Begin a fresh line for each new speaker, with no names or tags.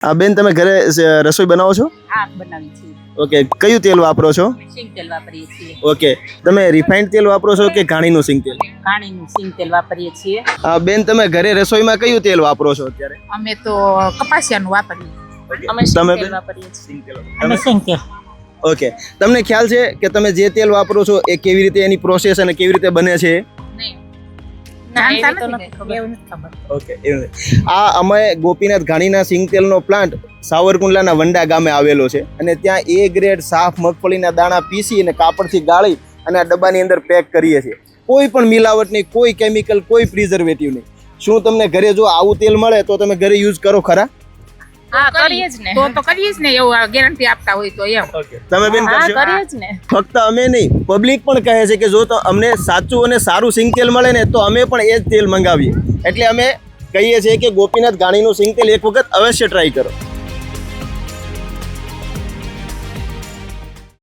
બેન તમે ઘરે રસોઈ બનાવો છો?
હા, બનાવી છીએ.
ઓકે, કયું તેલ વાપરો છો?
સિંગ તેલ વાપરીએ છીએ.
ઓકે, તમે રિફાઇન્ડ તેલ વાપરો છો કે ઘાણીનું સિંગ તેલ?
ઘાણીનું સિંગ તેલ વાપરીએ છીએ.
બેન તમે ઘરે રસોઈમાં કયું તેલ વાપરો છો અત્યારે?
અમે તો કપાસિયાનું વાપરીએ. અમે
તમે
સિંગ તેલ
બેન?
વાપરીએ છીએ.
સિંગ તેલ.
અમે સિંગ તેલ.
ઓકે, તમને ખ્યાલ છે કે તમે જે તેલ વાપરો છો એ કેવી રીતે એની પ્રોસેસ અને કેવી રીતે બને છે?
જાણતા નથી ને, એવું નથી ખબર.
ઓકે, અમે ગોપીનાથ ઘાણીના સિંગ તેલનો પ્લાન્ટ સાવરકુંડલાના વંડા ગામે આવેલો છે અને ત્યાં એ ગ્રેડ સાફ મગફળીના દાણા પીસી અને કાપડથી ગાળી અને આ ડબ્બાની અંદર પેક કરીએ છીએ. કોઈ પણ મિલાવટ નહીં, કોઈ કેમિકલ, કોઈ પ્રિઝર્વેટિવ નહીં. શું તમને ઘરે જો આવું તેલ મળે તો તમે ઘરે યુઝ કરો ખરા?
હા, કરીએ જ ને. તો કરીએ જ ને, એવું ગેરંટી આપતા હોય તો એમ.
તમે બેન
હા,
કરશો?
કરીએ જ ને.
ફક્ત અમે નહીં, પબ્લિક પણ કહે છે કે જો તો અમને સાચું અને સારું સિંગ તેલ મળે ને તો અમે પણ એ જ તેલ મંગાવીએ. એટલે અમે કહીએ છીએ કે ગોપીનાથ ઘાણીનું સિંગ તેલ એક વખત અવશ્ય ટ્રાય કરો.